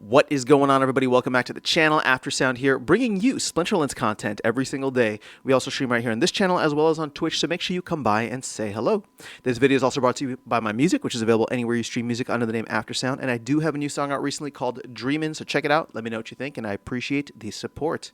What is going on, everybody? Welcome back to the channel. Aftersound here, bringing you Splinterlands content every single day. We also stream right here on this channel as well as on Twitch, so make sure you come by and say hello. This video is also brought to you by my music, which is available anywhere you stream music under the name Aftersound, and I do have a new song out recently called Dreamin', so check it out. Let me know what you think, and I appreciate the support.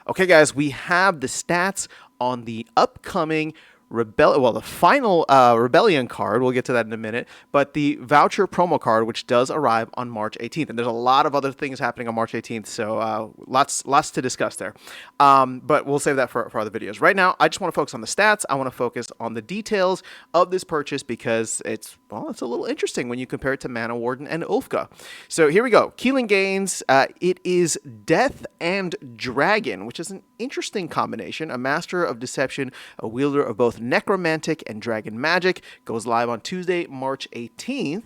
Okay, guys, we have the stats on the upcoming the final Rebellion card. We'll get to that in a minute. But the Voucher promo card, which does arrive on March 18th. And there's a lot of other things happening on March 18th, so lots to discuss there. But we'll save that for other videos. Right now, I just want to focus on the stats. I want to focus on the details of this purchase because it's a little interesting when you compare it to Mana Warden and Ulfka. So here we go. Keelan Gaines, it is Death and Dragon, which is an interesting combination. A Master of Deception, a wielder of both Necromantic and Dragon Magic, goes live on Tuesday, March 18th,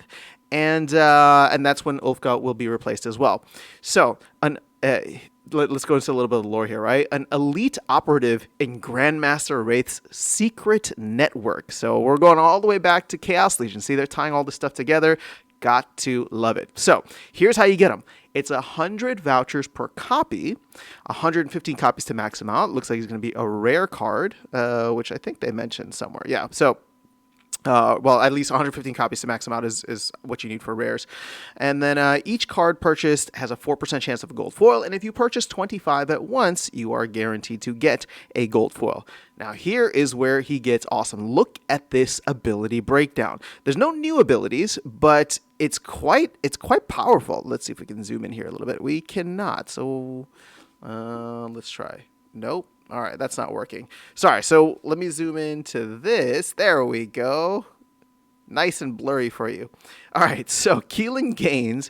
and that's when Ulfka will be replaced as well. So, let's go into a little bit of lore here, right? An elite operative in Grandmaster Wraith's secret network. So we're going all the way back to Chaos Legion. See, they're tying all this stuff together. Got to love it. So here's how you get them. It's 100 vouchers per copy, 115 copies to max them out. Looks like it's going to be a rare card, which I think they mentioned somewhere. Yeah, so well, at least 115 copies to max them out is what you need for rares. And then each card purchased has a 4% chance of a gold foil. And if you purchase 25 at once, you are guaranteed to get a gold foil. Now, here is where he gets awesome. Look at this ability breakdown. There's no new abilities, but it's quite powerful. Let's see if we can zoom in here a little bit. We cannot. So let's try. Nope. All right, that's not working. Sorry, so let me zoom into this. There we go. Nice and blurry for you. All right, so Keelan Gaines,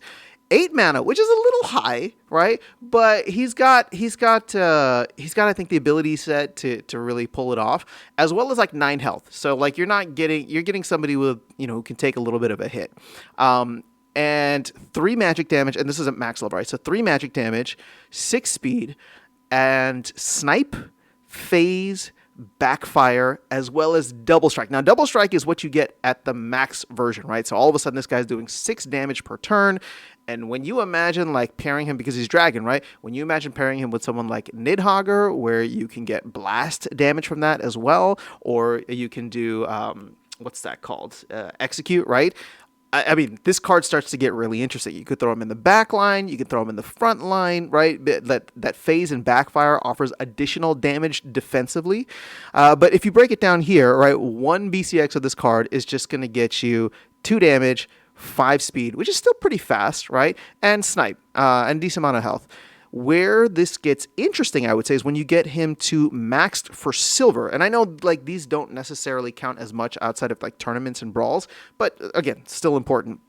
8 mana, which is a little high, right? But he's got I think the ability set to really pull it off, as well as like 9 health. So like you're getting somebody with, who can take a little bit of a hit. And 3 magic damage, and this isn't max level, right? So 3 magic damage, 6 speed, and snipe, phase, backfire, as well as double strike. Now, double strike is what you get at the max version, right? So all of a sudden, this guy's doing 6 damage per turn. And when you imagine like pairing him, because he's dragon, right? When you imagine pairing him with someone like Nidhogger, where you can get blast damage from that as well, or you can do what's that called? Execute, right? I mean, this card starts to get really interesting. You could throw him in the back line. You could throw him in the front line, right? That phase and backfire offers additional damage defensively. But if you break it down here, right, 1 BCX of this card is just going to get you 2 damage, 5 speed, which is still pretty fast, right? And snipe, and decent amount of health. Where this gets interesting, I would say, is when you get him to maxed for silver. And I know like these don't necessarily count as much outside of like tournaments and brawls, but again, still important.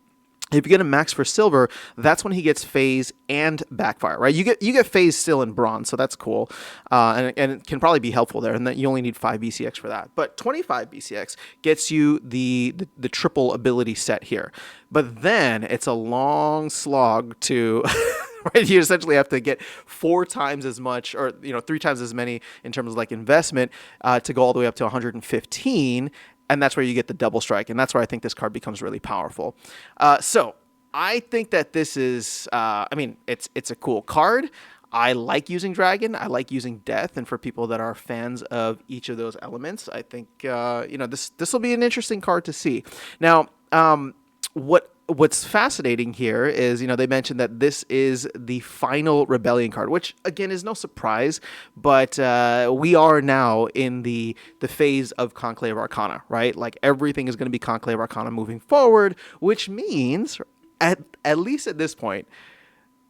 If you get him max for silver, that's when he gets phase and backfire, right? You get phase still in bronze, so that's cool, and it can probably be helpful there. And that you only need 5 BCX for that, but 25 BCX gets you the triple ability set here. But then it's a long slog to. Right, you essentially have to get 4 times as much, or 3 times as many in terms of like investment to go all the way up to 115. And that's where you get the double strike. And that's where I think this card becomes really powerful. So I think that this is, it's a cool card. I like using Dragon. I like using Death. And for people that are fans of each of those elements, I think, this will be an interesting card to see. Now, what's fascinating here is, they mentioned that this is the final Rebellion card, which again is no surprise, but we are now in the phase of Conclave Arcana, right? Like everything is going to be Conclave Arcana moving forward, which means at least at this point,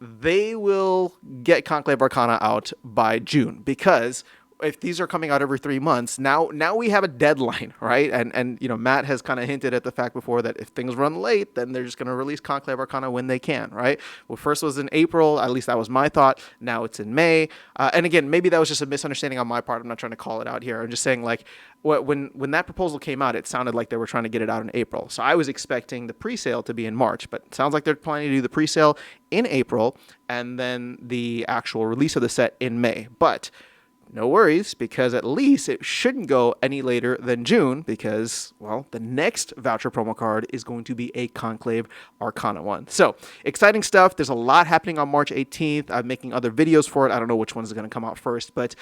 they will get Conclave Arcana out by June, because if these are coming out every 3 months, now we have a deadline, right? And Matt has kind of hinted at the fact before that if things run late, then they're just going to release Conclave Arcana when they can, right? Well, first was in April, at least that was my thought. Now it's in May. And again, maybe that was just a misunderstanding on my part. I'm not trying to call it out here. I'm just saying, like, when that proposal came out, it sounded like they were trying to get it out in April. So I was expecting the pre-sale to be in March, but it sounds like they're planning to do the pre-sale in April and then the actual release of the set in May. But no worries, because at least it shouldn't go any later than June because, well, the next voucher promo card is going to be a Conclave Arcana one. So exciting stuff. There's a lot happening on March 18th. I'm making other videos for it. I don't know which ones are going to come out first, but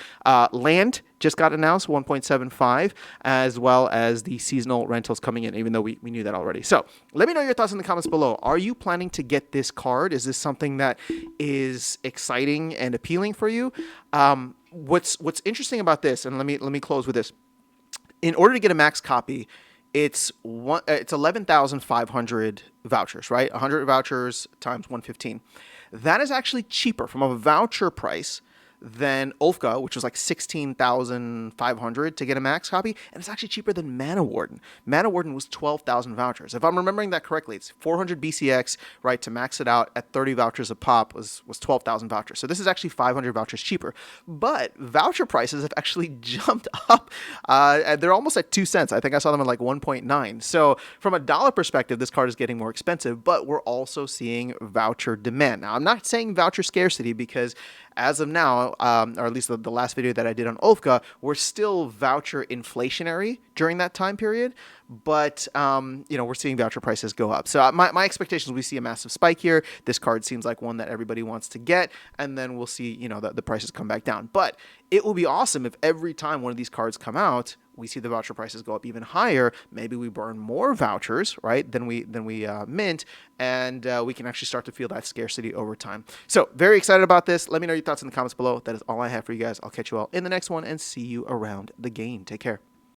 land just got announced, 1.75, as well as the seasonal rentals coming in, even though we knew that already. So let me know your thoughts in the comments below. Are you planning to get this card? Is this something that is exciting and appealing for you? What's interesting about this, and let me close with this. In order to get a max copy, it's 11,500 vouchers, right? 100 vouchers times 115. That is actually cheaper from a voucher price than Ulfka, which was like 16,500 to get a max copy, and it's actually cheaper than Mana Warden. Mana Warden was 12,000 vouchers. If I'm remembering that correctly, it's 400 BCX, right, to max it out at 30 vouchers a pop was 12,000 vouchers. So this is actually 500 vouchers cheaper. But voucher prices have actually jumped up. They're almost at 2 cents. I think I saw them at like 1.9. So from a dollar perspective, this card is getting more expensive, but we're also seeing voucher demand. Now, I'm not saying voucher scarcity because as of now, or at least the last video that I did on Ulfka, we're still voucher inflationary during that time period, but we're seeing voucher prices go up. So my expectations, we see a massive spike here. This card seems like one that everybody wants to get, and then we'll see the prices come back down. But it will be awesome if every time one of these cards come out, we see the voucher prices go up even higher. Maybe we burn more vouchers, right, than we mint, and we can actually start to feel that scarcity over time. So very excited about this. Let me know your thoughts in the comments below. That is all I have for you guys. I'll catch you all in the next one and see you around the game. Take care.